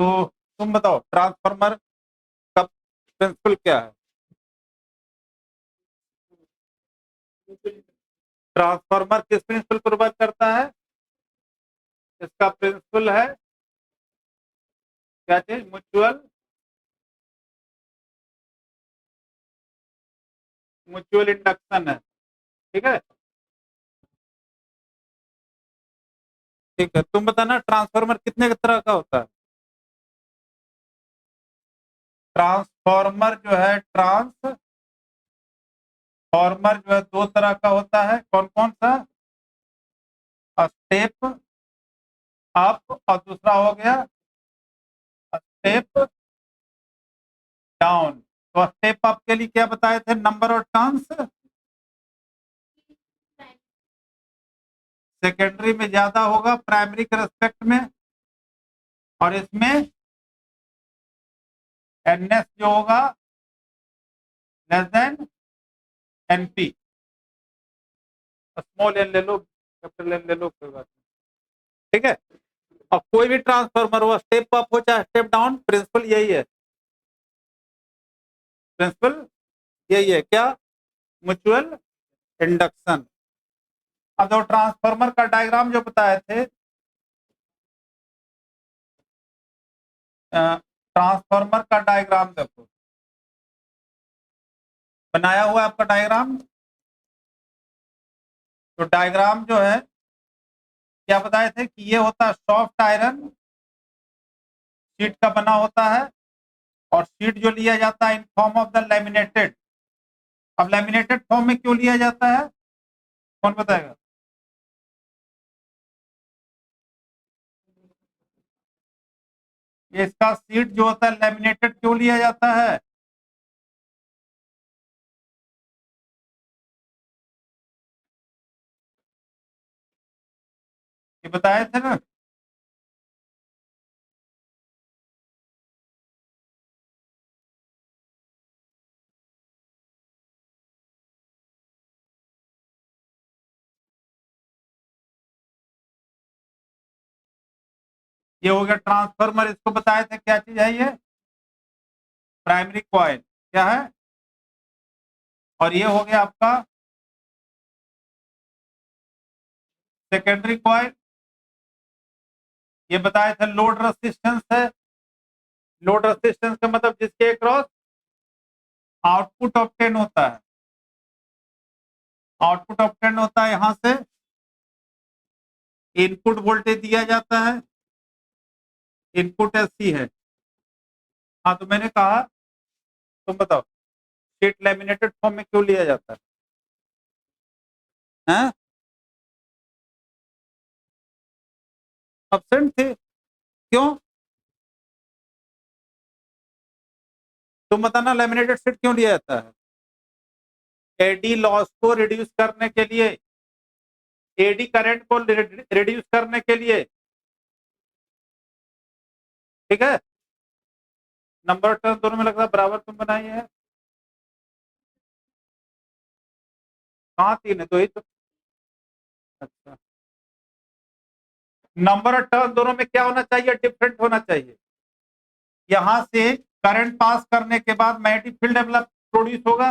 तो तुम बताओ ट्रांसफार्मर का प्रिंसिपल क्या है? ट्रांसफार्मर किस प्रिंसिपल पर वर्क करता है? इसका प्रिंसिपल है क्या चीज? म्यूचुअल इंडक्शन है। ठीक है। ठीक है, तुम बताना ट्रांसफार्मर कितने तरह का होता है? ट्रांसफार्मर जो है, ट्रांसफार्मर जो है दो तरह का होता है। कौन कौन सा? स्टेप अप और दूसरा हो गया स्टेप डाउन। तो स्टेप अप के लिए क्या बताए थे? नंबर ऑफ टर्न्स सेकेंडरी में ज्यादा होगा प्राइमरी के रेस्पेक्ट में, और इसमें एनएस जो होगा less than NP. Small N ले लो, कैपिटल एन ले लो, कोई बात नहीं। ठीक है। और कोई भी ट्रांसफार्मर हो, स्टेप अप हो चाहे स्टेप डाउन, प्रिंसिपल यही है। प्रिंसिपल यही है क्या? Mutual induction. अब जो ट्रांसफार्मर का डायग्राम जो बताए थे, ट्रांसफार्मर का डायग्राम देखो, बनाया हुआ है आपका डायग्राम। तो डायग्राम जो है क्या बताए थे कि ये होता है सॉफ्ट आयरन शीट का बना होता है, और शीट जो लिया जाता है इन फॉर्म ऑफ द लैमिनेटेड। अब लैमिनेटेड फॉर्म में क्यों लिया जाता है? कौन बताएगा? ये इसका शीट जो होता है लैमिनेटेड क्यों लिया जाता है? ये बताए थे ना। ये हो गया ट्रांसफार्मर, इसको बताए थे क्या चीज है ये? Primary coil. क्या है? और ये हो गया आपका सेकेंडरी कॉइल। ये बताए थे लोड रेसिस्टेंस है। लोड रेसिस्टेंस का मतलब जिसके अक्रॉस आउटपुट ऑब्टेन होता है। आउटपुट ऑब्टेन होता है, यहां से इनपुट वोल्टेज दिया जाता है। इनपुट एससी है। हाँ, तो मैंने कहा, तुम बताओ शीट लैमिनेटेड फॉर्म में क्यों लिया जाता है? हैं? एब्सेंट थे, क्यों? तुम बताना लैमिनेटेड शीट क्यों लिया जाता है? एडी लॉस को रिड्यूस करने के लिए, एडी करंट को रिड्यूस करने के लिए। ठीक है। नंबर टर्म दोनों में लगता है बराबर तुम बनाई है। कहाँ तीन है? तो ही तो। अच्छा, नंबर और टर्म दोनों में क्या होना चाहिए? डिफरेंट होना चाहिए। यहां से करंट पास करने के बाद मैग्नेटिक फील्ड डेवलप प्रोड्यूस होगा,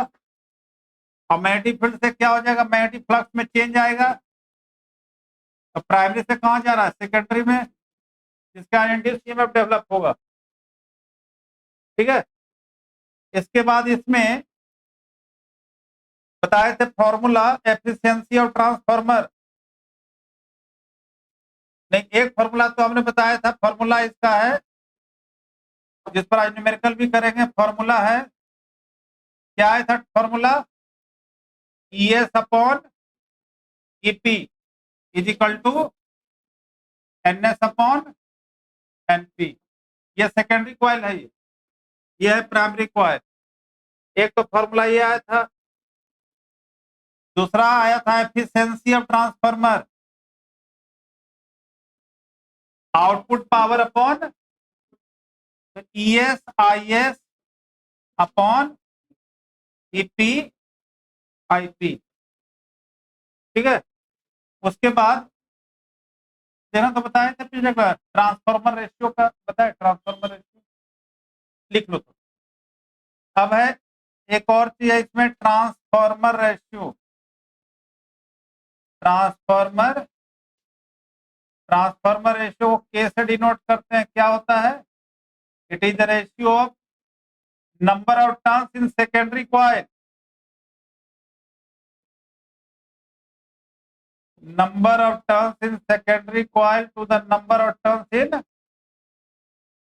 और मैग्नेटिक फील्ड से क्या हो जाएगा? मैग्नेटिक फ्लक्स में चेंज आएगा। तो प्राइमरी से कहां जा रहा है? सेकेंडरी में, जिसका इंड्यूस्ड ईएमएफ डेवलप होगा। ठीक है। इसके बाद इसमें बताए थे फॉर्मूला एफिशिएंसी ऑफ ट्रांसफार्मर। नहीं, एक फॉर्मूला तो हमने बताया था, फॉर्मूला इसका है जिस पर आज न्यूमेरिकल भी करेंगे। फॉर्मूला है, क्या है था formula? ES upon EP is equal to NS upon NP। ये सेकेंडरी कॉइल है, ये है प्राइमरी कॉइल। एक तो फॉर्मूला ये आया था, दूसरा आया था efficiency of transformer, output power upon ES upon EP। ठीक है। उसके बाद देखना तो बताए थे पिछले क्लास, ट्रांसफॉर्मर रेशियो का बताए, ट्रांसफॉर्मर रेशियो लिख लो। तो अब है एक और चीज है इसमें, transformer ratio. Transformer transformer ratio को के से डिनोट करते हैं, क्या होता है? It is the ratio of number of turns in secondary coil, number of turns in secondary coil to the number of turns in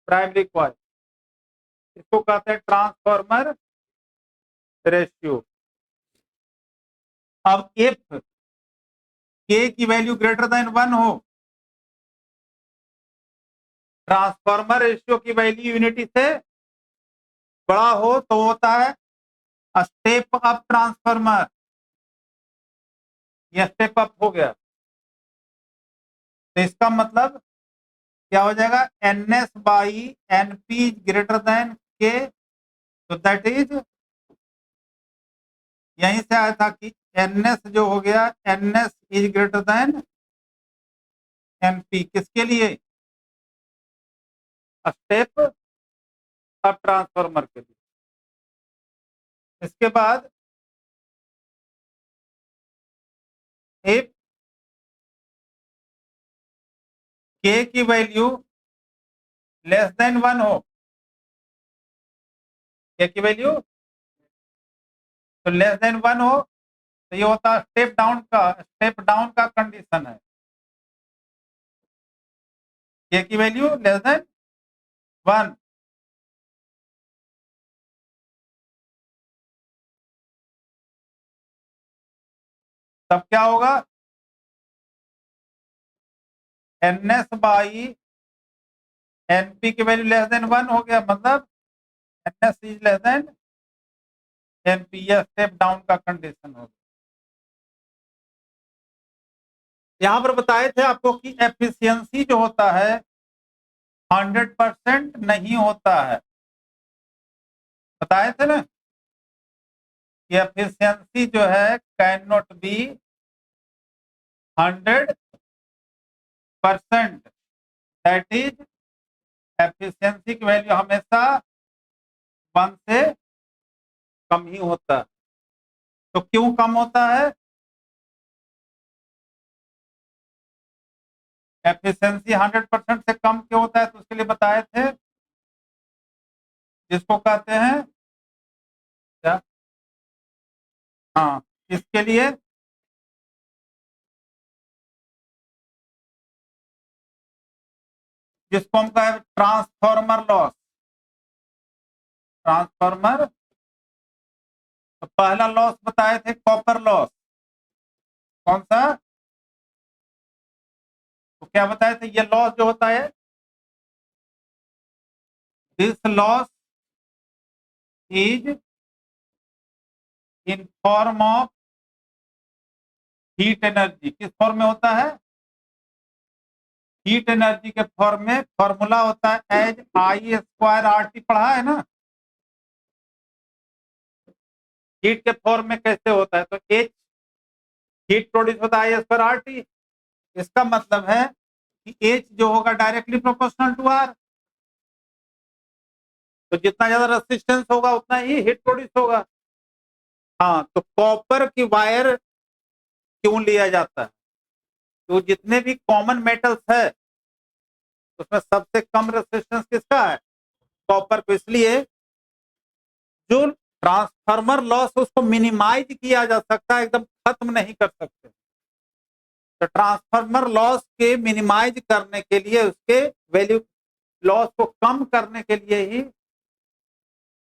primary coil. इसको कहते हैं ट्रांसफॉर्मर रेशियो। अब इफ के की वैल्यू ग्रेटर देन 1 हो, transformer ratio की value unity से बड़ा हो, तो होता है स्टेप अप ट्रांसफॉर्मर। यह स्टेप अप हो गया, तो इसका मतलब क्या हो जाएगा? N S by N P greater than के, तो दैट इज, यहीं से आया था कि एन एस जो हो गया, N S is greater than N P, किसके लिए? स्टेप अप ट्रांसफॉर्मर के लिए। इसके बाद इफ के की वैल्यू लेस देन 1 हो, के की वैल्यू तो लेस देन 1 हो, तो ये होता है स्टेप डाउन का कंडीशन है। के की वैल्यू लेस देन 1, तब क्या होगा? N S by N P की वैल्यू लेस देन 1 हो गया, मतलब N S is less than N P, यह स्टेप डाउन का कंडीशन होगा। यहां पर बताए थे आपको कि एफिशिएंसी जो होता है 100% नहीं होता है, बताए थे ना कि एफिशिएंसी जो है can not be 100%, that is efficiency की वैल्यू हमेशा 1 से कम ही होता है। तो क्यों कम होता है? एफिशिएंसी 100% से कम क्यों होता है? तो उसके लिए बताए थे, जिसको कहते हैं क्या, हाँ, इसके लिए जिसको हम कहे ट्रांसफॉर्मर लॉस। ट्रांसफॉर्मर, तो पहला लॉस बताए थे कॉपर लॉस, कौन सा? तो क्या बताए थे? ये लॉस जो होता है, this loss is in form of heat energy. किस फॉर्म में होता है? हीट एनर्जी के फॉर्म में। फॉर्मूला होता है as I square R T, पढ़ा है ना? हीट के फॉर्म में कैसे होता है? तो एच, हीट प्रोड्यूस होता है आई स्क्वायर आर टी। इसका मतलब है कि एच जो होगा डायरेक्टली प्रोपोर्शनल टू आर, तो जितना ज्यादा रेसिस्टेंस होगा उतना ही हीट प्रोड्यूस होगा। हाँ, तो कॉपर की वायर क्यों लिया जाता है? तो जितने भी कॉमन मेटल्स है उसमें सबसे कम रेसिस्टेंस किसका है? कॉपर को। इसलिए जो ट्रांसफार्मर लॉस उसको मिनिमाइज किया जा सकता है, एकदम खत्म नहीं कर सकते। तो ट्रांसफार्मर लॉस के मिनिमाइज करने के लिए, उसके वैल्यू लॉस को कम करने के लिए ही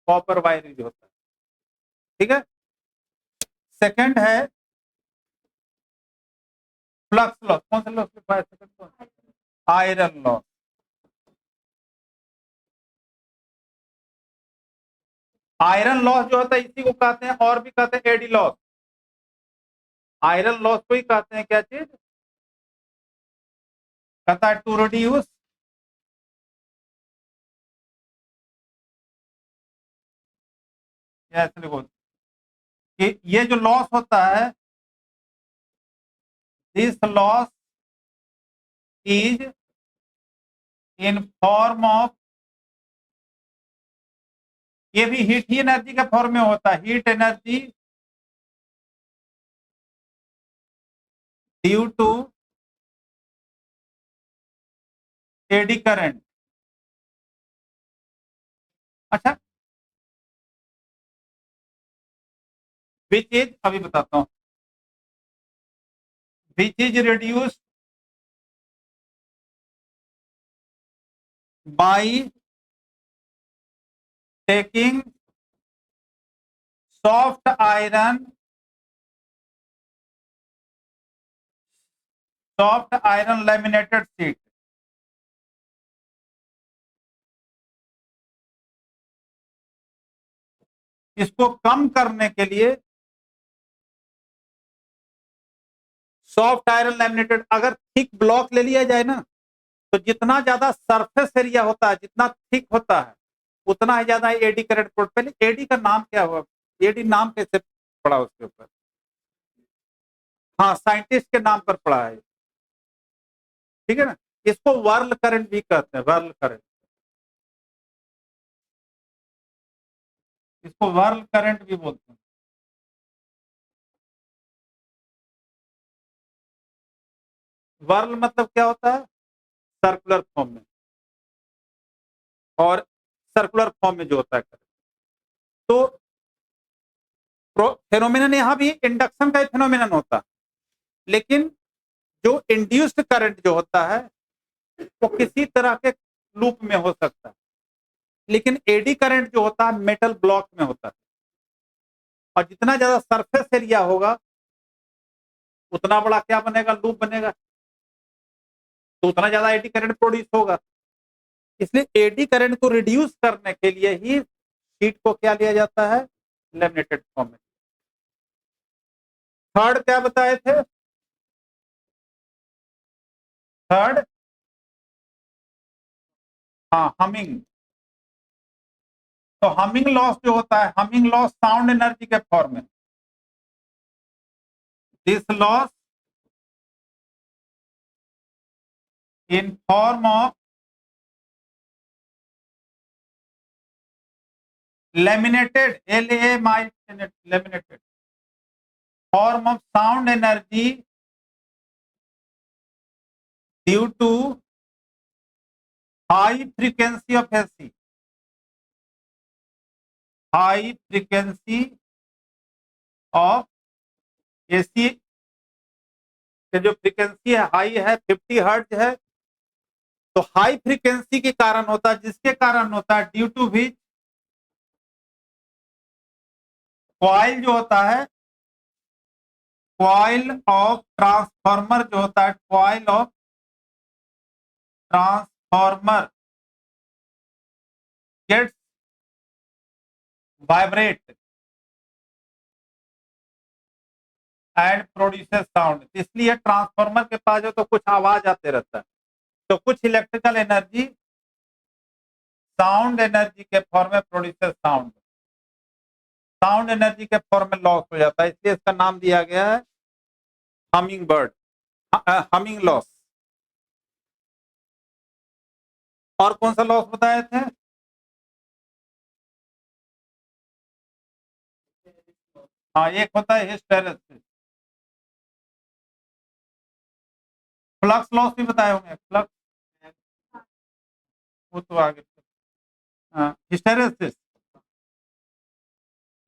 कॉपर वायर यूज होता है। ठीक है। सेकंड है फ्लक्स लॉस। कौन सा लॉस लिखा है second? Iron loss. Iron loss जो होता है इसी को कहते हैं, और भी कहते हैं एडी लॉस। आयरन लॉस को ही कहते हैं क्या चीज? कहता है टू रिड्यूस ऐसे लिखो कि ये जो लॉस होता है, this loss is in form of, ये भी हीट ही एनर्जी के फॉर्म में होता है, heat energy due to eddy current. अच्छा, विच इज, अभी बताता हूं, which is reduced by taking soft iron, soft iron laminated sheet. इसको कम करने के लिए सॉफ्ट आयरन लैमिनेटेड, अगर थिक ब्लॉक ले लिया जाए ना, तो जितना ज्यादा सरफेस एरिया होता है, जितना थिक होता है, उतना ही ज्यादा एडी करंट। पहले एडी का नाम क्या हुआ, एडी नाम कैसे पड़ा उसके ऊपर? हाँ, साइंटिस्ट के नाम पर पड़ा है, ठीक है ना। इसको वर्ल करंट भी कहते हैं, वर्ल करंट, इसको वर्ल करंट भी बोलते हैं। वर्ल मतलब क्या होता है? सर्कुलर फॉर्म में, और सर्कुलर फॉर्म में जो होता है करंट। तो फेनोमेनन यहां भी इंडक्शन का फेनोमेनन होता है, लेकिन जो इंड्यूस्ड करंट जो होता है वो किसी तरह के लूप में हो सकता है, लेकिन एडी करंट जो होता है मेटल ब्लॉक में होता है, और जितना ज्यादा सरफेस एरिया होगा उतना बड़ा क्या बनेगा, लूप बनेगा, तो उतना ज्यादा एडी करंट प्रोड्यूस होगा। इसलिए एडी करंट को रिड्यूस करने के लिए ही शीट को क्या लिया जाता है, लैमिनेटेड फॉर्म में। थर्ड क्या बताए थे? थर्ड, हाँ, हमिंग। तो हमिंग लॉस जो होता है, हमिंग लॉस साउंड एनर्जी के फॉर्म में, this loss in form of laminated, laminated form of sound energy due to high frequency of AC, high frequency of AC के जो फ्रीक्वेंसी है हाई है, 50 हर्ट्ज है, तो हाई फ्रीक्वेंसी के कारण होता है, जिसके कारण होता है ड्यू टू विच कॉइल जो होता है, कॉइल ऑफ ट्रांसफार्मर जो होता है, coil of transformer gets vibrate and produces sound. इसलिए ट्रांसफार्मर के पास जो तो कुछ आवाज आते रहता है, तो कुछ इलेक्ट्रिकल एनर्जी साउंड एनर्जी के फॉर्म में प्रोड्यूसेस साउंड, साउंड एनर्जी के फॉर्म में लॉस हो जाता है, इसलिए इसका नाम दिया गया है हमिंग बर्ड, हमिंग लॉस। और कौन सा लॉस बताए थे? हाँ, एक होता है हिस्टेरेसिस। फ्लक्स लॉस भी बताए होंगे, फ्लक्स, वो तो आगे, हिस्टेरेसिस,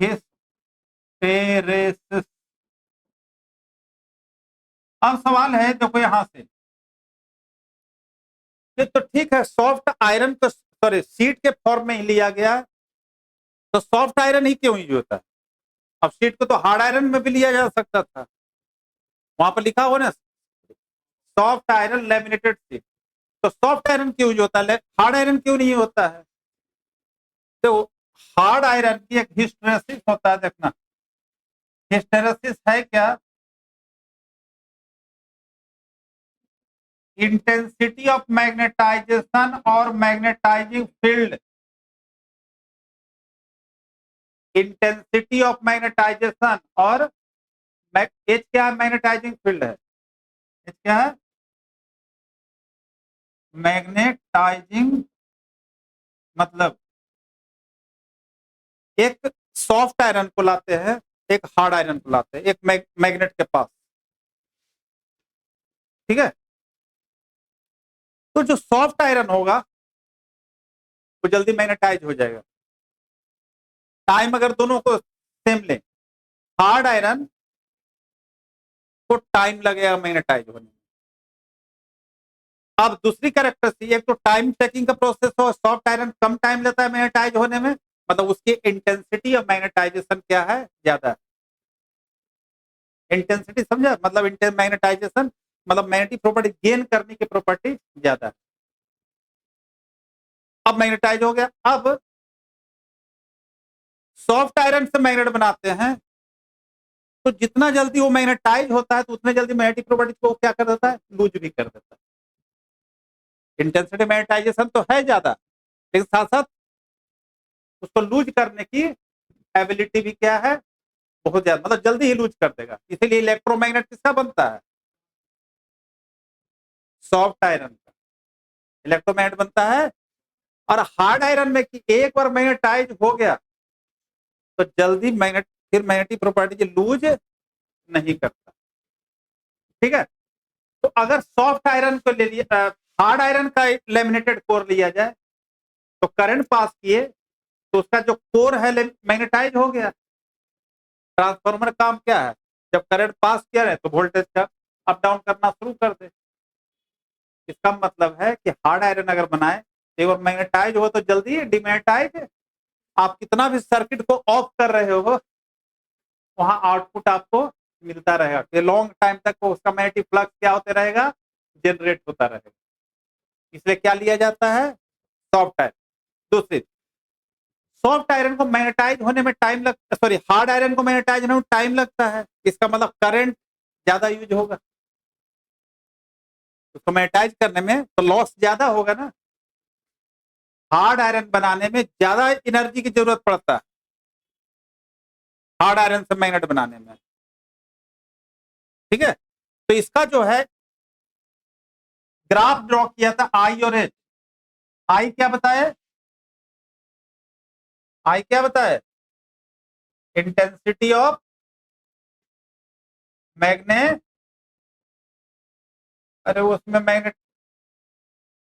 हिस्टेरेसिस। अब सवाल है, देखो यहां से, ये तो ठीक है, सॉफ्ट आयरन को, सॉरी, सीट के फॉर्म में ही लिया गया, तो सॉफ्ट आयरन ही क्यों यूज होता है? अब सीट को तो हार्ड आयरन में भी लिया जा सकता था, वहां पर लिखा हुआ ना सॉफ्ट आयरन लैमिनेटेड सीट, तो सॉफ्ट आयरन क्यों यूज होता है, हार्ड आयरन क्यों नहीं होता है? तो हार्ड आयरन की एक हिस्टेरेसिस होता है, देखना हिस्टेरेसिस है क्या, इंटेंसिटी ऑफ मैग्नेटाइजेशन और magnetising field, intensity of magnetisation और एच क्या है, मैग्नेटाइजिंग फील्ड है, एच क्या है, मैग्नेटाइजिंग मतलब एक सॉफ्ट आयरन को लाते हैं, एक हार्ड आयरन को लाते हैं, एक मैग्नेट के पास, ठीक है। तो जो सॉफ्ट आयरन होगा वो जल्दी मैग्नेटाइज हो जाएगा। टाइम अगर दोनों को सेम लें, हार्ड आयरन को टाइम लगेगा मैग्नेटाइज होने में। अब दूसरी कैरेक्टरिस्टिक, एक तो टाइम टेकिंग का प्रोसेस हो, सॉफ्ट आयरन कम टाइम लेता है मैग्नेटाइज होने में, मतलब उसकी इंटेंसिटी ऑफ मैग्नेटाइजेशन क्या है, ज्यादा है। इंटेंसिटी समझा, मतलब मैग्नेटाइजेशन मतलब मैग्नेटिक प्रॉपर्टी गेन करने की प्रॉपर्टी ज्यादा है। अब मैग्नेटाइज हो गया। अब सॉफ्ट आयरन से मैग्नेट बनाते हैं, तो जितना जल्दी वो मैग्नेटाइज होता है तो उतने जल्दी मैग्नेटिक प्रॉपर्टी को क्या कर देता है, लूज भी कर देता है। इंटेंसिटी मैग्नेटाइजेशन तो है ज्यादा, लेकिन साथ साथ उसको लूज करने की एबिलिटी भी क्या है, बहुत ज्यादा, मतलब जल्दी ही लूज कर देगा। इसीलिए इलेक्ट्रोमैग्नेट किसका बनता है, सॉफ्ट आयरन का इलेक्ट्रोमैग्नेट बनता है। और हार्ड आयरन में कि एक बार मैग्नेटाइज हो गया तो जल्दी मैग्नेट फिर मैग्नेटिक प्रॉपर्टी लूज नहीं करता, ठीक है। तो अगर सॉफ्ट आयरन को ले लिया, हार्ड आयरन का लेमिनेटेड कोर लिया जाए तो करंट पास किए तो उसका जो कोर है मैग्नेटाइज हो गया। ट्रांसफार्मर काम क्या है, जब करंट पास किया है तो वोल्टेज का अप डाउन करना शुरू कर दे। इसका मतलब है कि हार्ड आयरन अगर बनाए, एक बार मैग्नेटाइज हो तो जल्दी डिमैग्नेटाइज, आप कितना भी सर्किट को ऑफ कर रहे हो वहां आउटपुट आपको मिलता रहेगा, ये लॉन्ग टाइम तक उसका मैग्नेटिक फ्लक्स क्या होते रहेगा, जनरेट होता रहेगा। इसलिए क्या लिया जाता है, सॉफ्ट आयरन। दूसरी, सॉफ्ट आयरन को मैग्नेटाइज होने में टाइम लगता, सॉरी हार्ड आयरन को मैग्नेटाइज होने में टाइम लगता है, इसका मतलब करंट ज्यादा यूज होगा, उसको मैग्नेटाइज करने में तो लॉस ज्यादा होगा ना। हार्ड आयरन बनाने में ज्यादा एनर्जी की जरूरत पड़ता है, हार्ड आयरन से मैग्नेट बनाने में, ठीक है। तो इसका जो है ग्राफ ड्रॉ किया था आई और एच। आई क्या बताए, आई क्या बताए, इंटेंसिटी ऑफ मैग्नेट, अरे उसमें मैग्नेट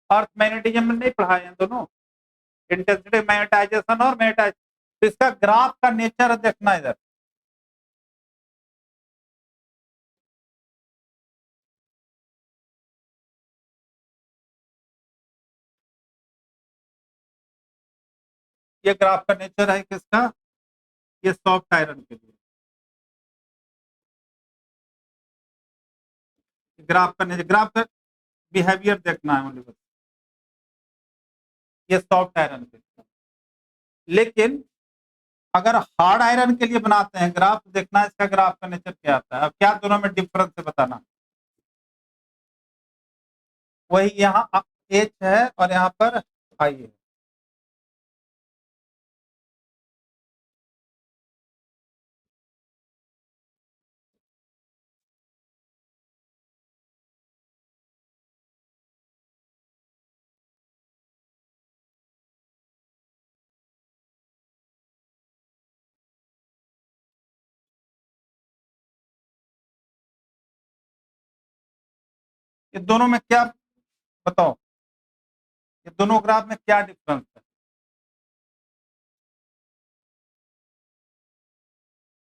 अर्थ मैग्नेटिज्म में नहीं पढ़ाए हैं दोनों, इंटेंसिटी मैग्नेटाइजेशन और मैग्नेटाइज। तो इसका ग्राफ का नेचर देखना इधर, ये ग्राफ का नेचर है किसका, ये सॉफ्ट आयरन के लिए। ग्राफ का नेचर, ग्राफ का बिहेवियर देखना है मुझे बस, ये सॉफ्ट आयरन के लिए। लेकिन अगर हार्ड आयरन के लिए बनाते हैं ग्राफ, देखना इसका ग्राफ का नेचर क्या आता है। अब क्या दोनों में डिफरेंस है बताना, वही यहाँ एच है और यहाँ पर आई है। ये दोनों में क्या, बताओ ये दोनों ग्राफ में क्या डिफरेंस है,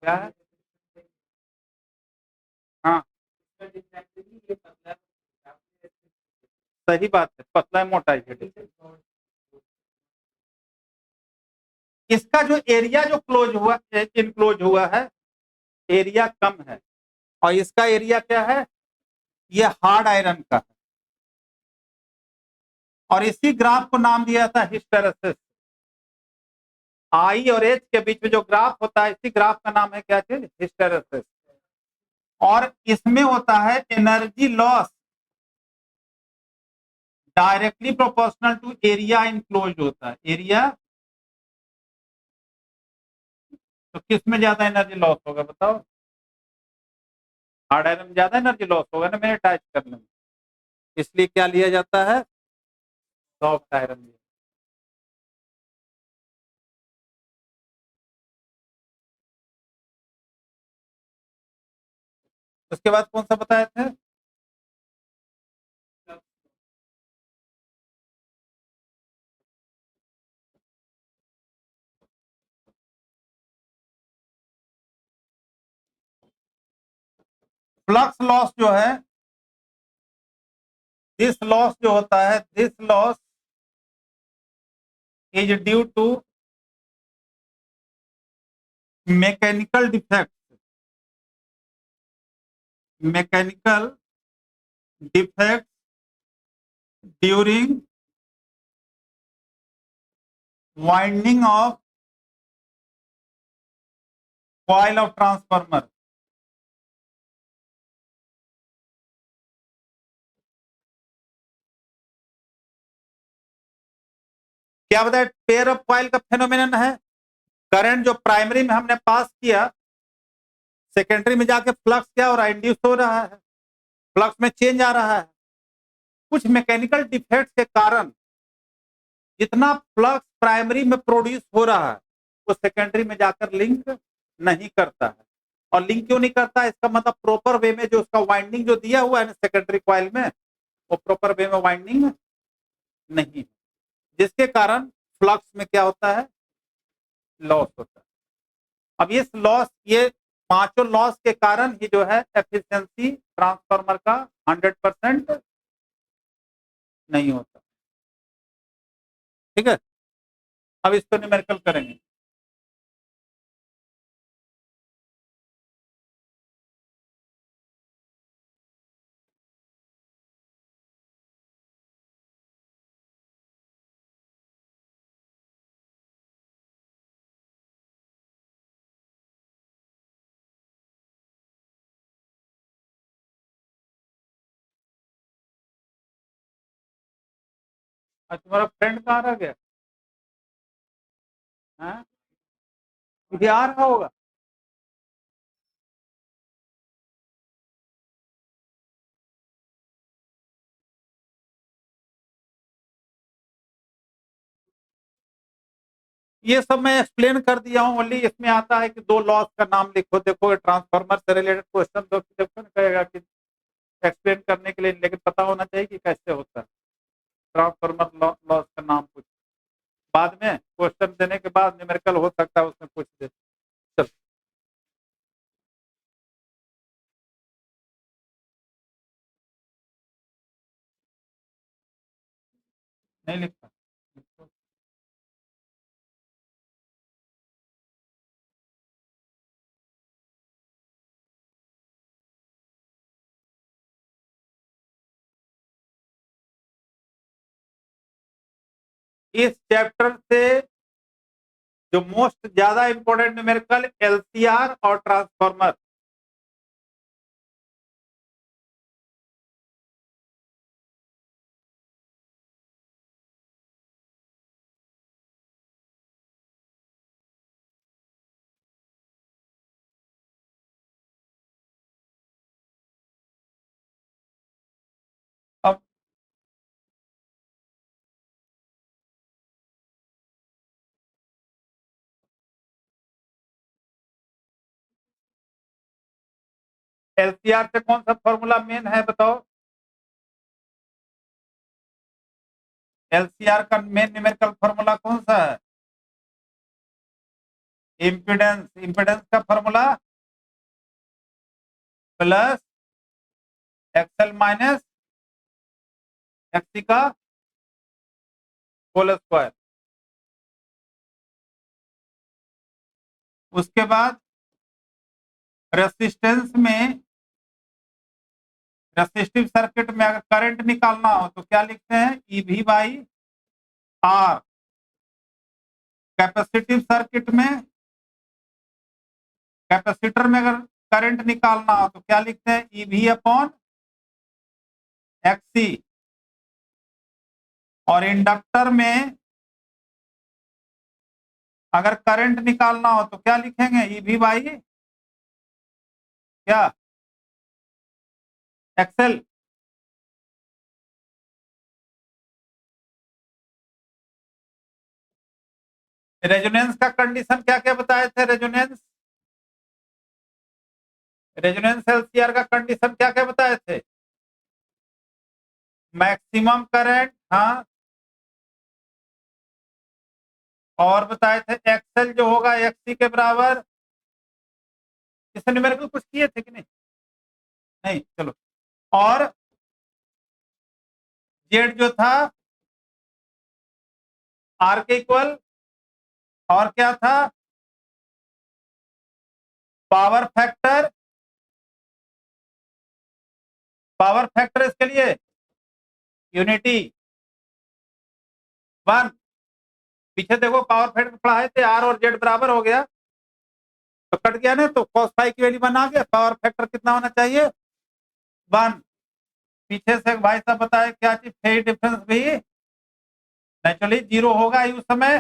क्या है, हाँ सही बात है, पतला है मोटा है। इसका जो एरिया जो क्लोज हुआ, इनक्लोज हुआ है, एरिया कम है, और इसका एरिया क्या है, ये हार्ड आयरन का है। और इसी ग्राफ को नाम दिया था हिस्टेरेसिस। आई और एच के बीच में जो ग्राफ होता है, इसी ग्राफ का नाम है क्या चीज, हिस्टेरेसिस। और इसमें होता है energy loss directly proportional to area enclose होता है, एरिया। तो किस में ज्यादा एनर्जी लॉस होगा बताओ, हार्ड आयरन में ज्यादा एनर्जी लॉस होगा ना मैग्नेटाइज करने में, इसलिए क्या लिया जाता है, सॉफ्ट आयरन भी। उसके बाद कौन सा बताए थे? फ्लक्स लॉस जो है, दिस लॉस जो होता है, this loss is due to mechanical defect, mechanical defect during winding of coil of transformer. क्या बताया? पेयर ऑफ कॉइल का फेनोमेनन है। करंट जो प्राइमरी में हमने पास किया, सेकेंडरी में जाके फ्लक्स क्या हो रहा है? इंड्यूस हो रहा है, फ्लक्स में चेंज आ रहा है। कुछ मैकेनिकल डिफेक्ट के कारण जितना फ्लक्स प्राइमरी में प्रोड्यूस हो रहा है वो सेकेंडरी में जाकर लिंक नहीं करता है। और लिंक क्यों नहीं करता है? इसका मतलब प्रॉपर वे में जो उसका वाइंडिंग जो दिया हुआ है ना सेकेंडरी कॉइल में, वो प्रॉपर वे में वाइंडिंग नहीं, जिसके कारण फ्लक्स में क्या होता है? लॉस होता है। अब इस लॉस, ये पांचों लॉस के कारण ही जो है एफिशिएंसी ट्रांसफार्मर का 100% नहीं होता। ठीक है, अब इसको न्यूमेरिकल करेंगे। अच्छा, तुम्हारा फ्रेंड कहाँ रह गया? हाँ? आ रहा होगा। ये सब मैं एक्सप्लेन कर दिया हूँ। ओनली इसमें आता है कि दो लॉस का नाम लिखो। देखो ट्रांसफार्मर से रिलेटेड क्वेश्चन दो कहेगा कि एक्सप्लेन करने के लिए, लेकिन पता होना चाहिए कि कैसे होता है। ट्रांसफार्मर लॉस का नाम पूछ, बाद में क्वेश्चन देने के बाद न्यूमेरिकल हो सकता है उसमें पूछ दे। चल, नहीं लिखता। इस चैप्टर से जो मोस्ट ज्यादा इंपॉर्टेंट न्यूमेरिकल एलसीआर और ट्रांसफार्मर। अब एलसीआर से कौन सा फॉर्मूला मेन है बताओ? एलसीआर का मेन न्यूमेरिकल फॉर्मूला कौन सा है? इम्पीडेंस। इम्पीडेंस का formula plus XL minus XC का होल स्क्वायर। उसके बाद रेसिस्टेंस में, रेसिस्टिव सर्किट में अगर करंट निकालना हो तो क्या लिखते हैं? EV by R. Capacitive circuit में, कैपेसिटर में अगर करंट निकालना हो तो क्या लिखते हैं? EV upon XC. और इंडक्टर में अगर करंट निकालना हो तो क्या लिखेंगे? ईवी बाई क्या? एक्सएल। रेजोनेंस का कंडीशन क्या क्या बताए थे? रेजोनेंस एलसीआर का कंडीशन क्या क्या बताए थे? मैक्सिमम करंट, हाँ, और बताए थे एक्सएल जो होगा एक्ससी के बराबर। इससे न्यूमेरिकल कुछ किए थे कि नहीं? नहीं, चलो। और जेड जो था आर के इक्वल, और क्या था? Power factor. पावर फैक्टर इसके लिए यूनिटी 1। पीछे देखो पावर फैक्टर पढ़ाए थे, आर और जेड बराबर हो गया तो कट गया ना, तो cos फाई की वैल्यू 1 आ गया। पावर फैक्टर कितना होना चाहिए? 1। पीछे से भाई साहब बताए क्या चीज? फेज डिफरेंस भी नेचुरली 0 होगा ही उस समय।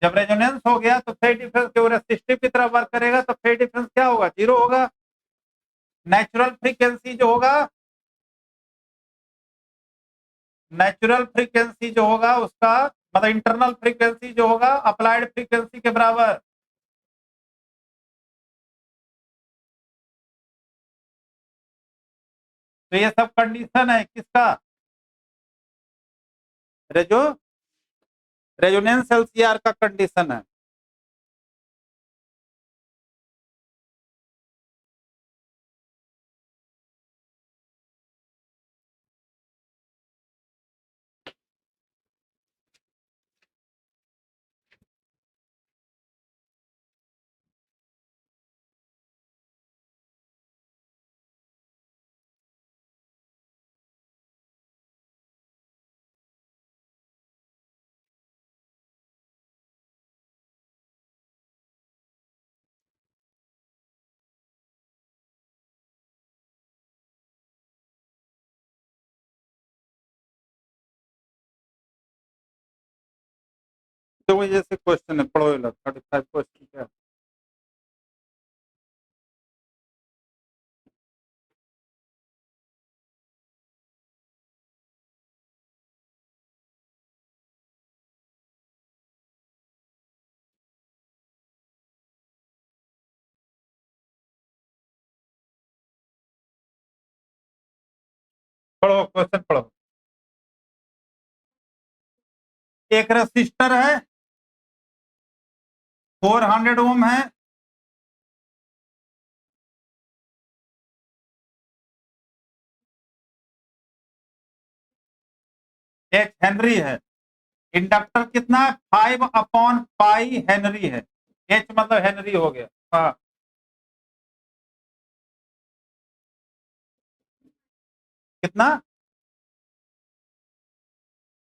जब रेजोनेंस हो गया तो फेज डिफरेंस केवल रेसिस्टिव की तरफ वर्क करेगा, तो फेज डिफरेंस क्या होगा? 0 होगा। नेचुरल फ्रीक्वेंसी जो होगा, नेचुरल फ्रीक्वेंसी जो होगा उसका मतलब इंटरनल फ्रीक्वेंसी जो होगा अप्लाइड फ्रीक्वेंसी के बराबर। तो ये सब कंडीशन है किसका? जो रेजोनेंस एलसीआर का कंडीशन है। तो वो जैसे क्वेश्चन है, पढ़ो 35 क्वेश्चन क्या? पढ़ो क्वेश्चन पढ़ो। एक रेसिस्टर है, 400 ओम है, एक हेनरी है। इंडक्टर कितना है? 5/पाई हेनरी है। एच मतलब हेनरी हो गया। हाँ, कितना?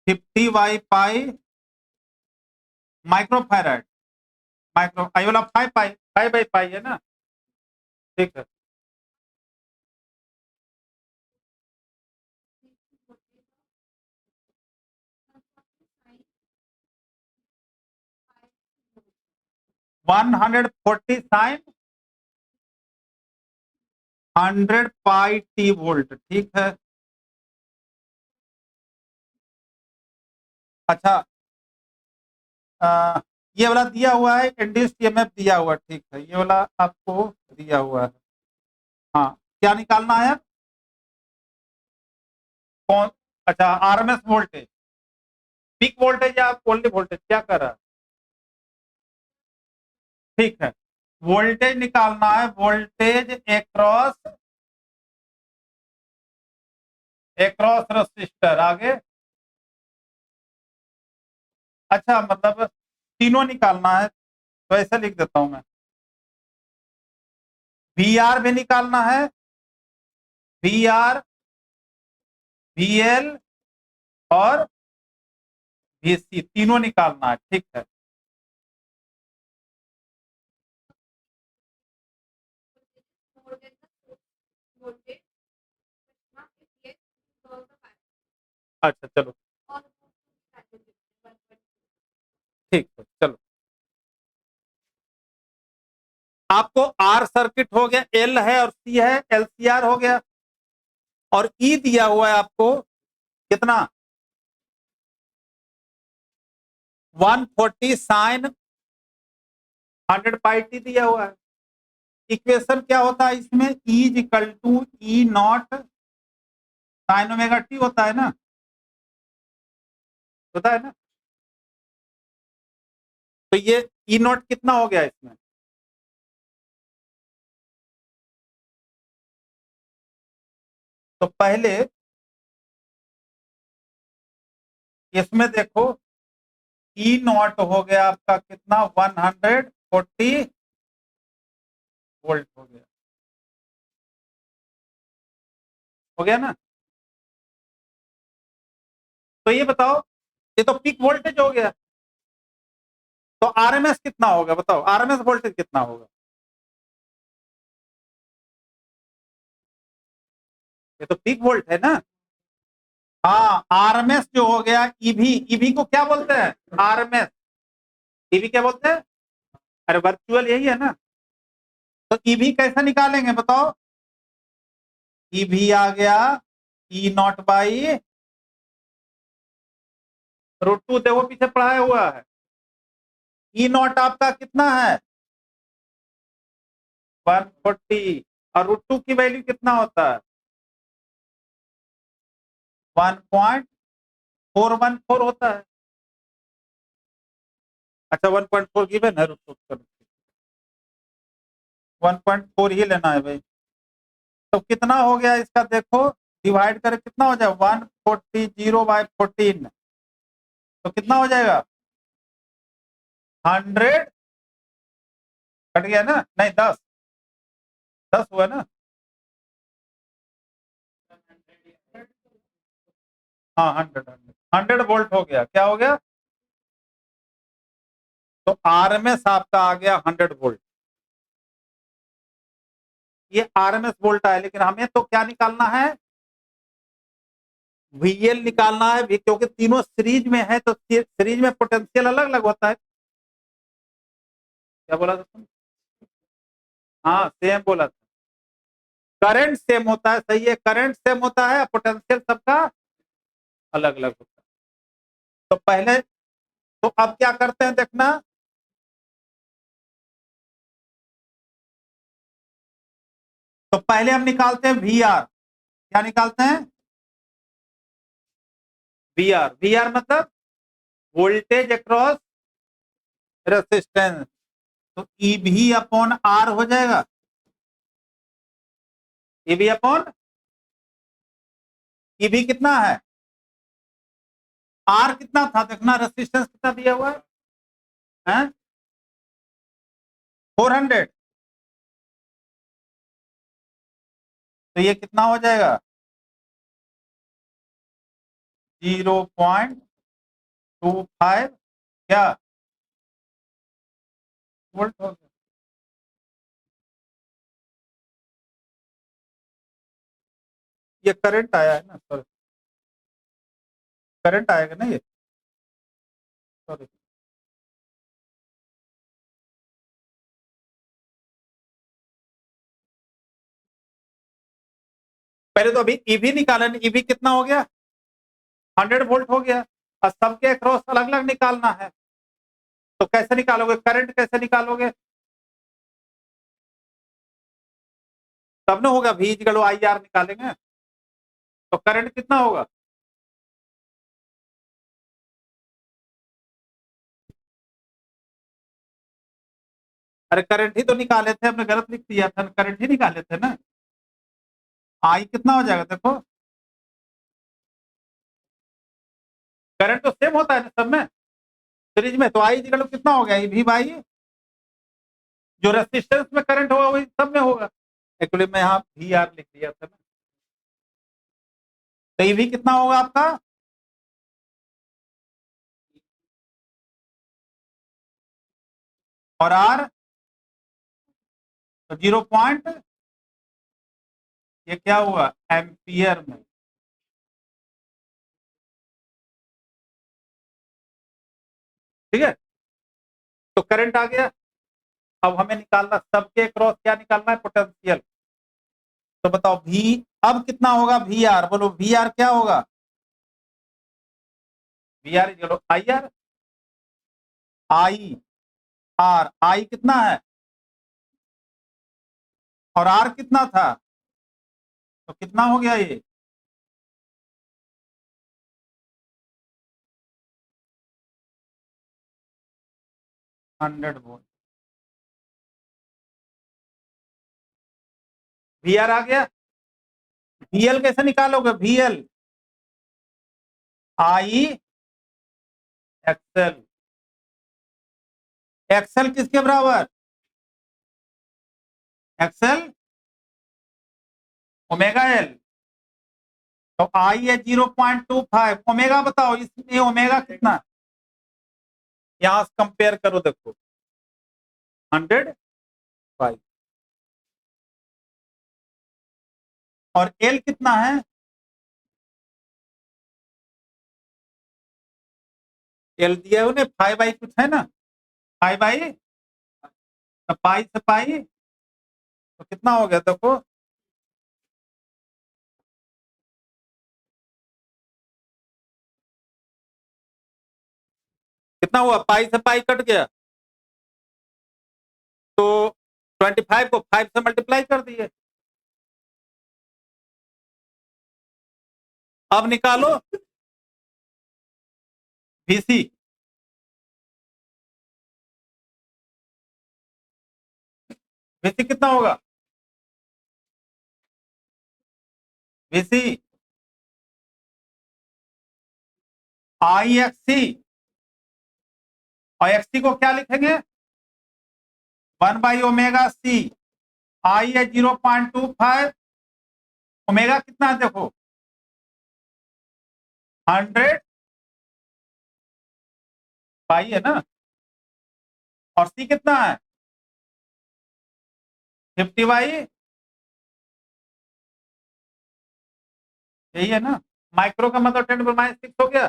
50/पाई माइक्रोफैराड। आई वाला 5 पाई, 5/पाई है ना? ठीक है। वन 140 साइन 100 पाई t वोल्ट, ठीक है। अच्छा, ये वाला दिया हुआ है, इंड्यूस्ड ईएमएफ दिया हुआ, ठीक है, ये वाला आपको दिया हुआ है। हाँ, क्या निकालना है? कौन? अच्छा, आरएमएस वोल्टेज, पीक वोल्टेज या ओनली वोल्टेज, क्या कर रहा है? ठीक है, वोल्टेज निकालना है, वोल्टेज एक्रॉस एक्रॉस रेसिस्टर। आगे? अच्छा, मतलब तीनों निकालना है, तो ऐसे लिख देता हूं मैं। वी आर भी निकालना है, वी आर, वी एल और वी सी, तीनों निकालना है, ठीक है। अच्छा चलो, ठीक है, चलो। आपको आर सर्किट हो गया, एल है और सी है, एलसीआर हो गया, और ई दिया हुआ है आपको कितना? 140 साइन 100 पाई टी दिया हुआ है। इक्वेशन क्या होता है इसमें, E is equal to E naught sine omega T होता है ना, होता है ना। तो ये ई नॉट कितना हो गया इसमें, तो पहले इसमें देखो ई नॉट हो गया आपका कितना 140 वोल्ट हो गया ना। तो ये बताओ, ये तो पीक वोल्टेज हो गया, तो आरएमएस कितना होगा बताओ, आरएमएस वोल्टेज कितना होगा। ये तो पीक वोल्ट है ना। हाँ, आरएमएस जो हो गया, ईवी, ईवी को क्या बोलते हैं, आरएमएस। ईवी क्या बोलते हैं, अरे वर्चुअल यही है ना। तो ईवी कैसे निकालेंगे बताओ, ईवी आ गया ई नॉट बाई √2, देखो पीछे पढ़ाया हुआ है। ई नॉट आपका कितना है 140, और √2 की वैल्यू कितना होता है 1.414 होता है। अच्छा 1.4 गिवन है, √2 1.4 ही लेना है भाई। तो कितना हो गया इसका देखो, डिवाइड करें कितना हो जाए 140/14, तो कितना हो जाएगा 100, कट गया ना, नहीं 10 हुआ ना। हाँ 100 वोल्ट हो गया, क्या हो गया, तो आरएमएस आपका आ गया 100 वोल्ट। ये आरएमएस वोल्ट है, लेकिन हमें तो क्या निकालना है, वीएल निकालना है, क्योंकि तीनों सीरीज में है, तो सीरीज में पोटेंशियल अलग अलग होता है। क्या बोला था, हाँ सेम बोला था, करंट सेम होता है, सही है, करंट सेम होता है, पोटेंशियल सबका अलग अलग होता है। तो पहले, तो अब क्या करते हैं देखना, तो पहले हम निकालते हैं वी आर, क्या निकालते हैं वी आर, वी आर मतलब वोल्टेज अक्रॉस रेसिस्टेंस, तो ईवी अपॉन आर हो जाएगा, ईवी अपॉन, ईवी कितना है, आर कितना था देखना, रेसिस्टेंस कितना दिया हुआ है 400, तो ये कितना हो जाएगा 0.25 क्या वोल्ट हो गया। ये करंट आया है ना, सॉरी करंट आएगा ना ये, सॉरी। पहले तो अभी ईवी निकाला, ईवी कितना हो गया 100 वोल्ट हो गया, और सबके अक्रॉस अलग अलग निकालना है, तो कैसे निकालोगे, करंट कैसे निकालोगे, तब ना होगा वी इक्वल आई आर निकालेंगे, तो करंट कितना होगा, अरे करंट ही तो निकाले थे, हमने गलत लिख दिया था, करंट ही निकाले थे ना। आई कितना हो जाएगा देखो, करंट तो सेम होता है ना सब में, सीरीज में, तो आई इक्वल कितना हो गया वी बाई, जो रेसिस्टेंस में करंट होगा वही सब में होगा, एक्चुअली मैं यहाँ वी आर लिख दिया था ना। तो ईवी कितना होगा आपका, और आर तो 0 पॉइंट, ये क्या हुआ एम्पियर में, ठीक है। तो करंट आ गया, अब हमें निकालना सबके क्रॉस क्या निकालना है पोटेंशियल, तो बताओ वी, अब कितना होगा वी आर, बोलो वी आर क्या होगा, V R I R, I R, I कितना है और आर कितना था, तो कितना हो गया ये 100 वोल्ट। वी आर आ गया। VL कैसे निकालोगे, VL आई एक्सएल, एक्सएल किसके बराबर, एक्सएल ओमेगा एल, तो आई है 0.25, ओमेगा बताओ इसमें ओमेगा कितना है? यहां से कंपेयर करो, देखो 105 और एल कितना है, एल दिया है उन्हें 5 कुछ है ना, 5 तो पाई से पाई तो कितना हो गया देखो, कितना हुआ, पाई से पाई कट गया, तो 25 को 5 से मल्टीप्लाई कर दिए। अब निकालो VC, VC कितना होगा, VC आई एक्सी, और एक्सी को क्या लिखेंगे 1/ओमेगा C, आई है 0.25, ओमेगा कितना है देखो 100 पाई है ना, और C कितना है 50/, यही है ना, माइक्रो का मतलब 10⁻⁶ हो गया।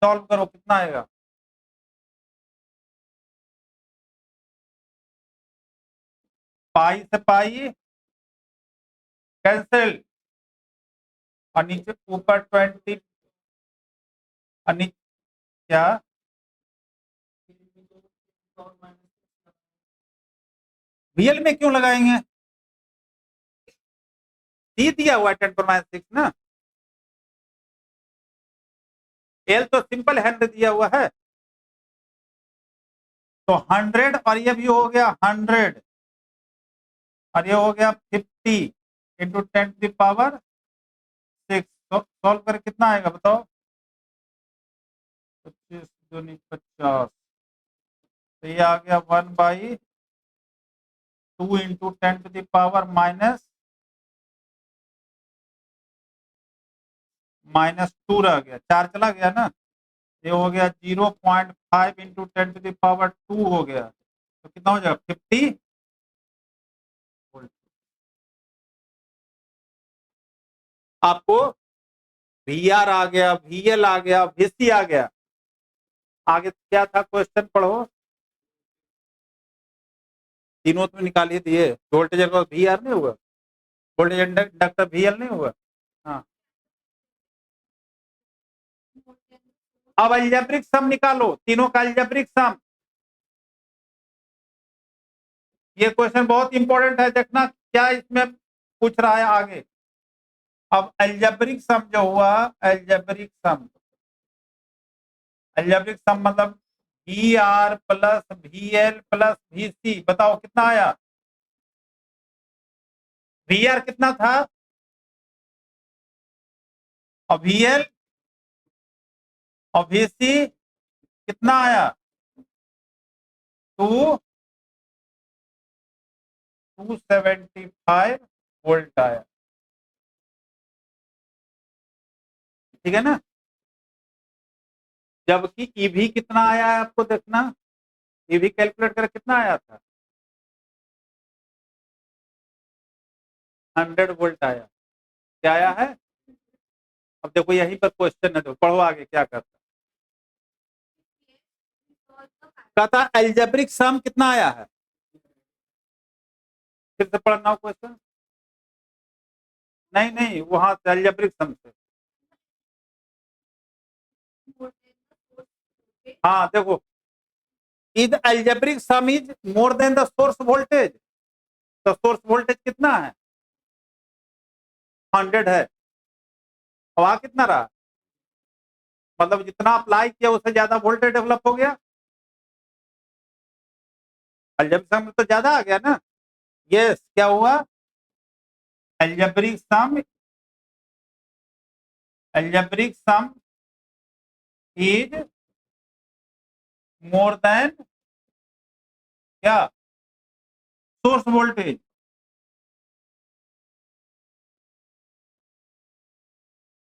सॉल्व करो कितना आएगा, पाई से पाई कैंसिल, और नीचे ऊपर 20, और नीचे क्या रियल में क्यों लगाएंगे, डी दिया हुआ है 10⁻⁶ ना, एल तो सिंपल हैंड दिया हुआ है, तो 100 और ये भी हो गया 100 और ये हो गया 50 इंटू 10⁻⁶। सॉल्व कर कितना आएगा बताओ, 25 दूनी 50, तो ये आ गया 1/2 इंटू 10⁻⁻2 रह गया, 4 चला गया ना, ये हो गया 0.5 इंटू 10⁻2 हो गया, तो कितना हो जाएगा 50 वोल्ट। आपको VR आ गया, VL आ गया, VC आ गया, आगे क्या था क्वेश्चन पढ़ो, तीनों तो निकालिए दिए, वोल्टेज का VR नहीं हुआ, वोल्टेज इंडक्टर VL नहीं हुआ, हाँ। अब अलजेब्रिक सम निकालो, तीनों का अलजेब्रिक सम, ये क्वेश्चन बहुत इंपॉर्टेंट है, देखना क्या इसमें पूछ रहा है आगे। अब अलजेब्रिक सम जो हुआ, अलजेब्रिक सम, अलजेब्रिक सम मतलब VR plus VL plus VC, बताओ कितना आया, VR कितना था और VL और VC कितना आया 275 वोल्ट आया, ठीक है ना, जबकि ईवी कितना आया है आपको देखना, ईवी कैलकुलेट कर कितना आया था 100 वोल्ट आया, क्या आया है, अब देखो यहीं पर क्वेश्चन है, तो पढ़ो आगे क्या करता, कहता अलजेब्रिक सम कितना आया है, फिर से पढ़ना क्वेश्चन, नहीं नहीं वहां से अलजेब्रिक सम से, हाँ देखो, is algebraic sum is more then the source voltage. तो सोर्स वोल्टेज कितना है? 100 है। वहां कितना रहा? मतलब जितना अप्लाई किया उससे ज्यादा वोल्टेज डेवलप हो गया। अलजेब्रिक सम में तो ज्यादा आ गया ना। यस, क्या हुआ? Algebraic sum, algebraic sum is more than क्या? Source voltage.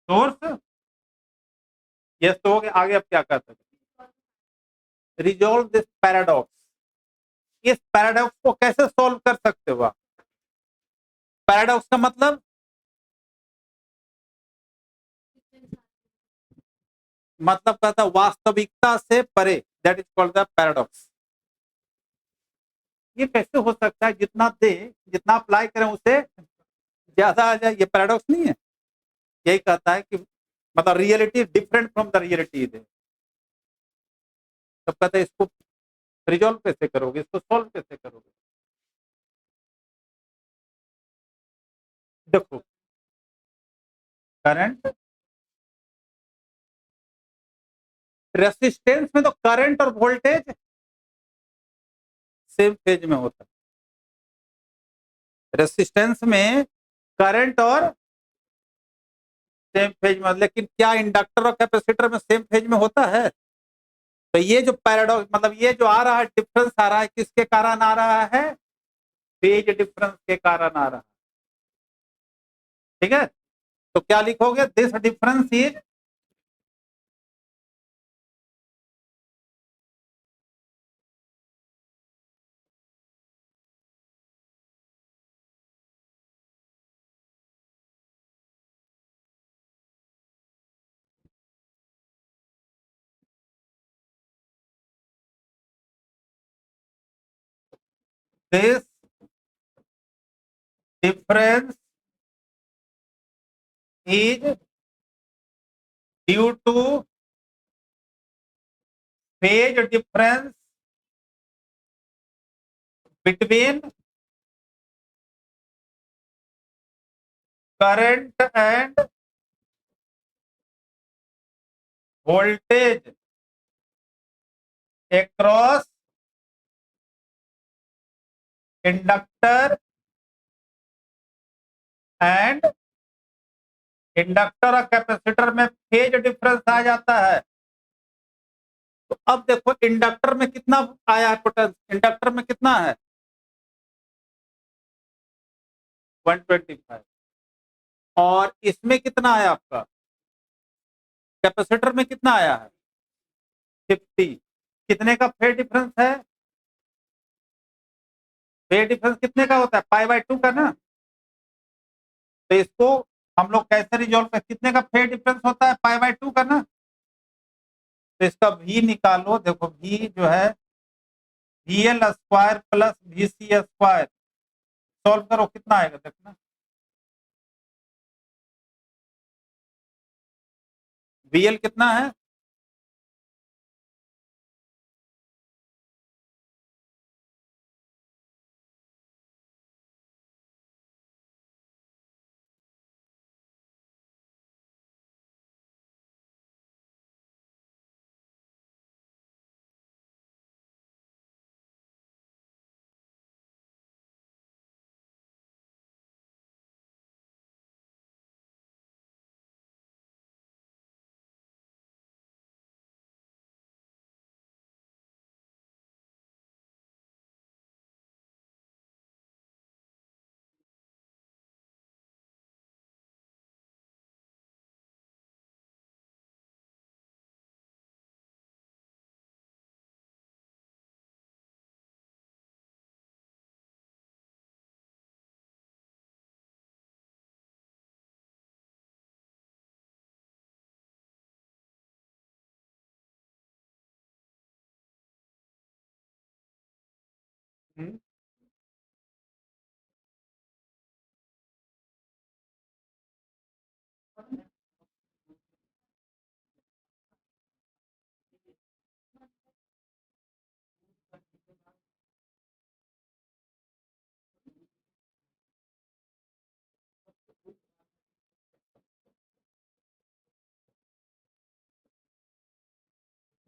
सोर्स, यस तो हो गया। आगे अब क्या कर सकते? Resolve this paradox. इस पैराडॉक्स को कैसे सॉल्व कर सकते हो आप? पैराडॉक्स का मतलब कहता है वास्तविकता से परे, that is called the paradox. ये कैसे हो सकता है जितना दे, जितना अप्लाई करें उसे ज्यादा आ जाए? ये पैराडॉक्स नहीं है। यही कहता है कि मतलब reality different from the reality है। तब कहते हैं इसको रिजॉल्व कैसे करोगे, इसको सॉल्व कैसे करोगे? देखो, करंट, रेसिस्टेंस में तो करंट और वोल्टेज सेम फेज में होता है। रेसिस्टेंस में करंट और सेम फेज में, लेकिन क्या इंडक्टर और कैपेसिटर में सेम फेज में होता है? तो ये जो पैराडॉक्स, मतलब ये जो आ रहा है डिफरेंस आ रहा है, किसके कारण आ रहा है? फेज डिफरेंस के कारण आ रहा है। ठीक है, तो क्या लिखोगे? This difference is this difference is due two phase difference between current end voltage across inductor and inductor और कैपेसिटर में फेज डिफरेंस आ जाता है। तो अब देखो इंडक्टर में कितना आया है पोटेंशियल, इंडक्टर में कितना है? 125। और इसमें कितना आया आपका? कैपेसिटर में कितना आया है? 50। कितने का फेज डिफरेंस है? फेज डिफरेंस कितने का होता है? पाई/2 का ना। तो इसको हम लोग कैसे रिजोल्व कर, कितने का फेज डिफरेंस होता है? पाई/2 का ना। तो इसका भी निकालो। देखो भी जो है VL² प्लस VC²। सॉल्व करो, कितना आएगा देखना। VL कितना है? हम्म,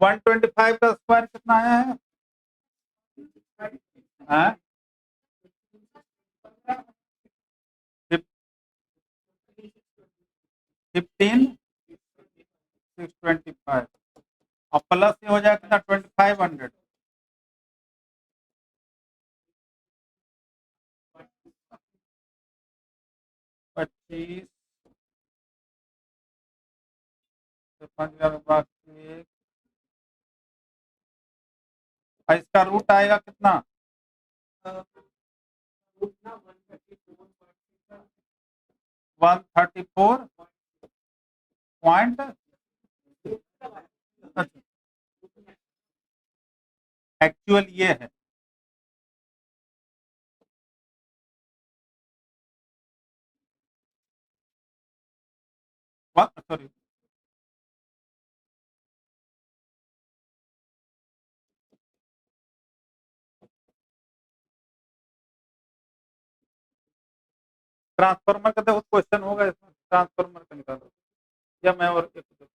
125 का स्क्वायर कितना है? हाँ? 15,625 और प्लस ये हो जाएगा कितना? 2500। 25 से 5,000 बाकी इसका रूट आएगा कितना? 134 पॉइंट एक्चुअल ये है। सॉरी, ट्रांसफार्मर का देखो क्वेश्चन होगा इसमें, ट्रांसफार्मर का निकालो या मैं और एक देखता हूँ।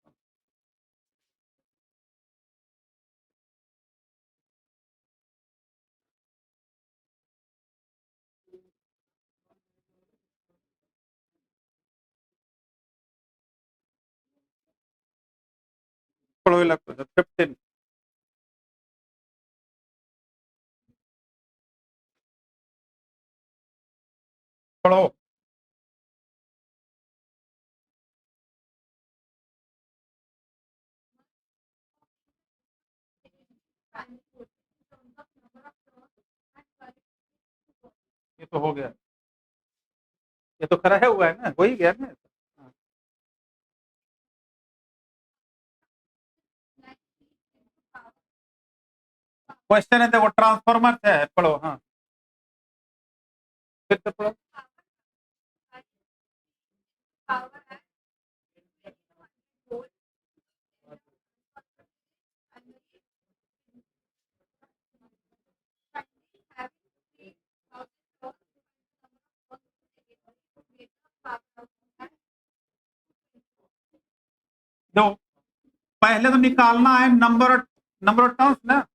पढ़ो ये लगता है 15 पढ़ो। ये तो हो गया, ये तो खरा है हुआ है ना, हो ही गया ना। क्वेश्चन है देखो, ट्रांसफार्मर से है, पढ़ो। हाँ, फिर से पढ़ो। दो, पहले तो निकालना है नंबर ऑफ टर्न्स ना,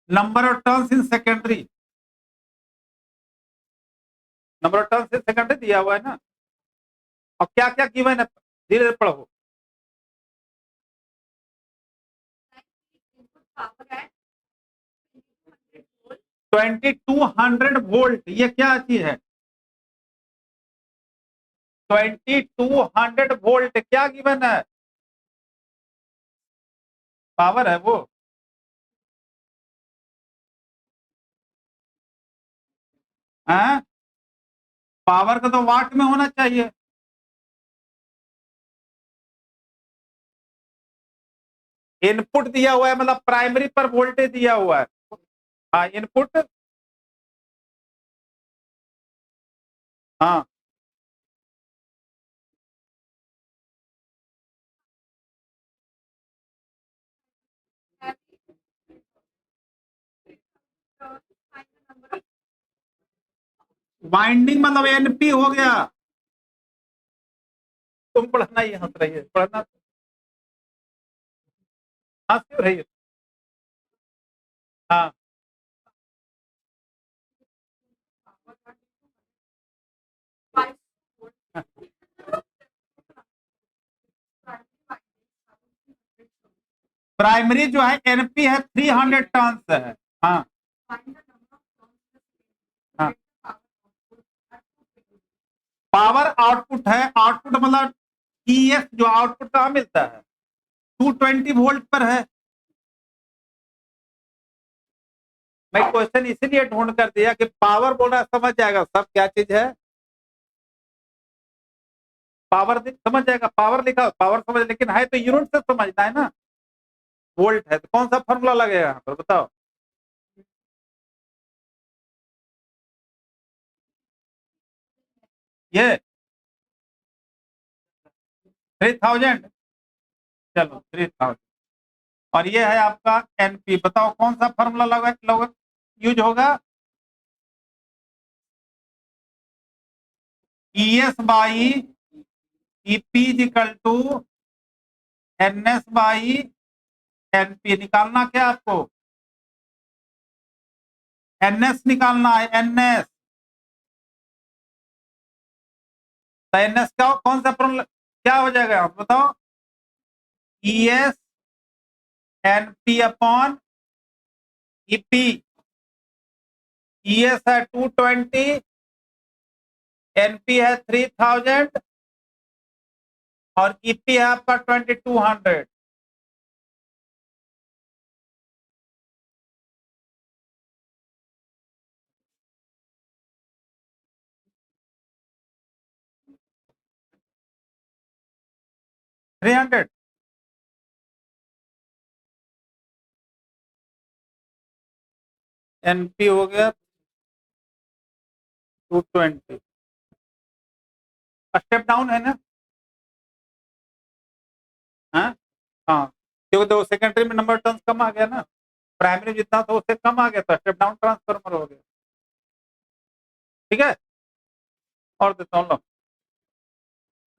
number of turns in secondary, number of turns in secondary दिया हुआ है ना। और क्या क्या गिवन है, धीरे धीरे पढ़ो। 2200 वोल्ट, ये क्या चीज है? 2200 वोल्ट क्या गिवन है? पावर है वो। है पावर का तो वाट में होना चाहिए। इनपुट दिया हुआ है, मतलब प्राइमरी पर वोल्टेज दिया हुआ है। हाँ, इनपुट। हाँ, वाइंडिंग मतलब एनपी हो गया। तुम पढ़ना ही हंस रही है, पढ़ना। हंस क्यों रही है? हाँ, प्राइमरी जो है एनपी है 300 टर्न्स है। हाँ, हाँ, पावर आउटपुट है, आउटपुट मतलब ईएस जो आउटपुट कहाँ मिलता है? 220 वोल्ट पर है। मैं क्वेश्चन इसीलिए ढूंढ कर दिया कि पावर बोल रहा समझ जाएगा सब क्या चीज है। पावर समझ जाएगा, पावर लिखा पावर समझ, लेकिन है तो यूनिट से समझना है ना। वोल्ट है तो कौन सा फॉर्मूला लगेगा यहाँ पर बताओ? ये 3000। चलो 3000। और ये है आपका एनपी, बताओ कौन सा फॉर्मूला लगा यूज होगा? ES by EP is equal to NS by NP निकालना क्या आपको, एनएस निकालना है, एनएस। तो एनएस का कौन सा फॉर्मूला क्या हो जाएगा आप बताओ, ES NP upon EP. ES है 220, एनपी है 3000 और ईपी है आपका 2200। थ्री हंड्रेड एनपी हो गया 220। स्टेप डाउन है ना, हाँ हाँ, क्योंकि तो सेकेंडरी में नंबर टर्न्स कम आ गया ना, प्राइमरी जितना था उससे कम आ गया, तो स्टेप डाउन ट्रांसफार्मर हो गया। ठीक है, और देता हूँ लो,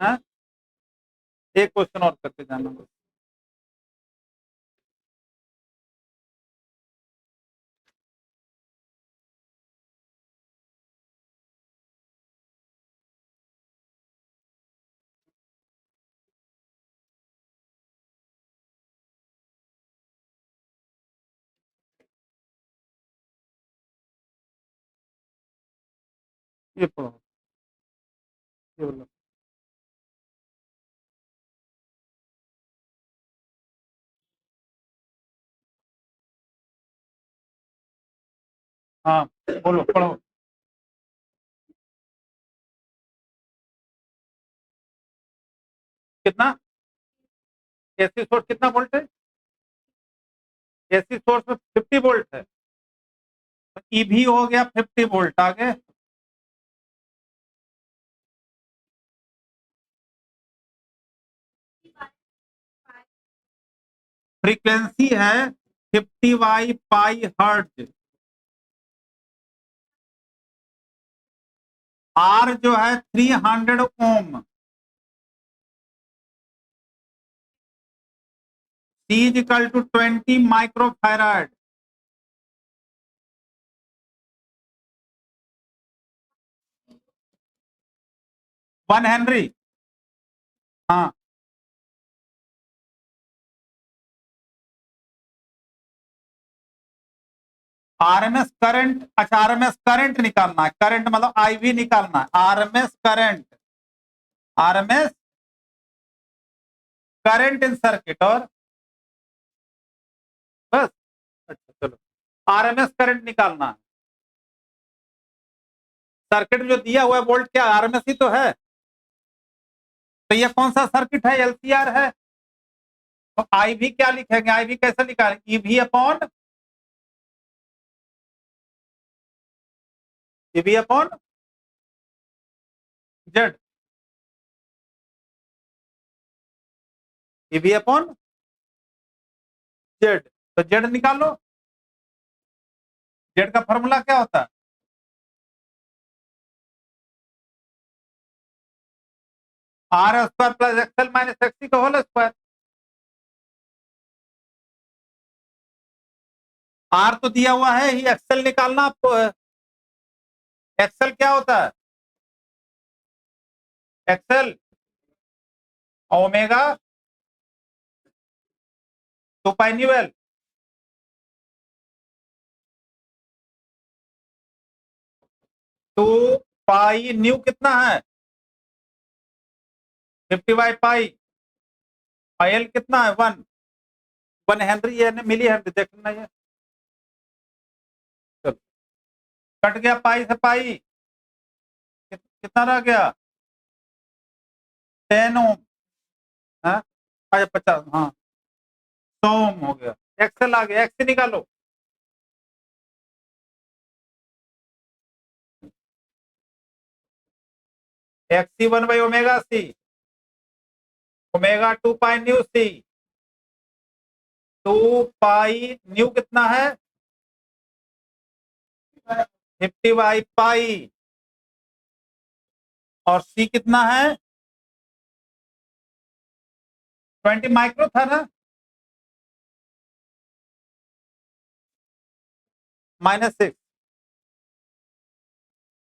हाँ एक क्वेश्चन और करके जाना बस। ये पढ़ो, ये बोलो। हाँ बोलो, पढ़ो। कितना एसी सोर्स कितना वोल्ट है, एसी सोर्स में 50 वोल्ट है, तो ईवी हो गया 50 वोल्ट। आगे फ्रीक्वेंसी है 50/π हर्ट्ज। आर जो है 300 ohm. C is equal to 20 microfarad. One henry. हाँ आरएमएस करंट, अच्छा आरएमएस करंट निकालना है, करंट मतलब आईवी निकालना है, RMS current, RMS current in circuit, और बस। अच्छा चलो, आरएमएस करंट निकालना है, सर्किट में जो दिया हुआ है वोल्ट क्या आरएमएस ही तो है, तो ये कौन सा सर्किट है, एलसीआर है। तो आईवी क्या लिखेंगे, आईवी कैसे निकालेंगे, EV upon, EV upon Z, EV upon Z. तो जेड निकालो, जेड का फॉर्मूला क्या होता है, R square plus XL minus XC का होल स्क्वायर। आर तो दिया हुआ है ही, एक्सएल निकालना आपको है। एक्सएल क्या होता है, XL omega 2 pi nu L. Two pi nu कितना है 50/π, एल कितना है 1, 1 हेनरी है मिली हेनरी देखना ये। चलो, कट गया पाई से पाई, कितना रह गया 10 ओम। हाँ अच्छा 50, हाँ 100 ओम हो गया। एक्सएल आ गया, एक्स निकालो, एक्सी 1/ओमेगा सी, ओमेगा 2 पाई न्यू सी, 2 पाई न्यू कितना है 50/π, और सी कितना है 20 माइक्रो था ना, -6।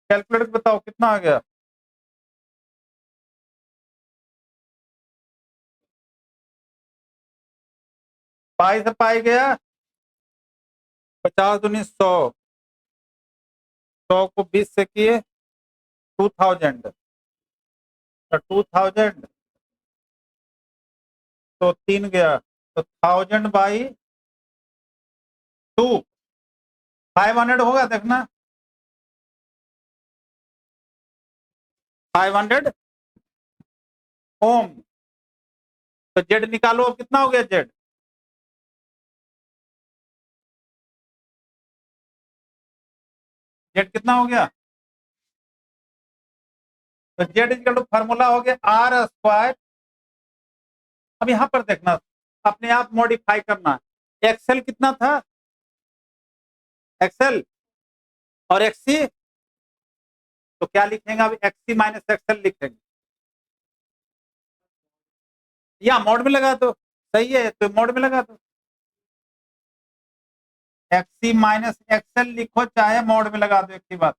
कैलकुलेट बताओ कितना आ गया। पाई से पाई गया 50 दूनी 100, 100 को 20 से किए 2000, तो 2000 तो 3 गया, तो 1000/2 500 होगा, देखना 500 ओम। तो जेड निकालो, अब कितना हो गया जेड। जेड कितना हो गया, तो जेड इक्वल टू फार्मूला हो गया R²। अब यहां पर देखना, अपने आप मॉडिफाई करना है। एक्सेल कितना था, एक्सेल और एक्सी, तो क्या लिखेंगे अब, एक्सी माइनस एक्सेल लिखेंगे, या मोड में लगा दो, सही है तो मोड में लगा दो, एक्सी माइनस एक्सेल लिखो चाहे मोड में लगा दो, एक ही बात।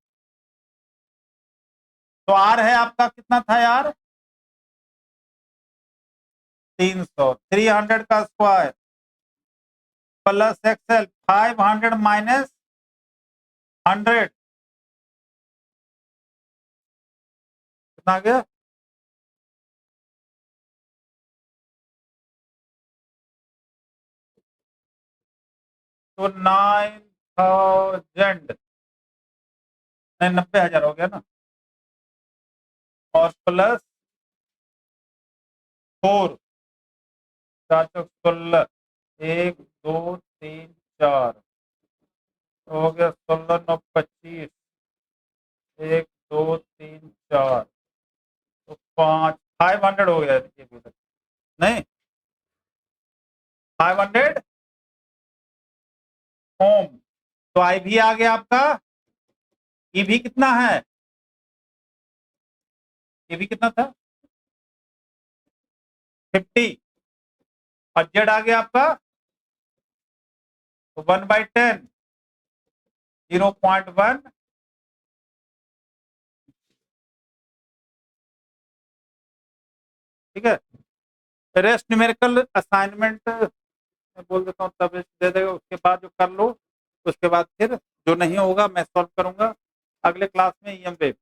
तो आर है आपका, कितना था यार, 300, 300 का स्क्वायर प्लस एक्सेल 500 माइनस 100 कितना आ गया, तो 9000 नहीं 90,000 हो गया ना, और प्लस 4 416 1 2 3 4 हो गया 16 9 25 1 2 3 4, तो 500 हो गया, नहीं 500 ओम। तो आई भी आ गया आपका, ये भी कितना है, ये भी कितना था 50, और जेड आ गया आपका, तो 1/10 0.1, ठीक है। रेस्ट न्यूमेरिकल असाइनमेंट बोल देता हूँ, तब दे देगा, उसके बाद जो कर लो, उसके बाद फिर जो नहीं होगा मैं सॉल्व करूंगा अगले क्लास में EM पे।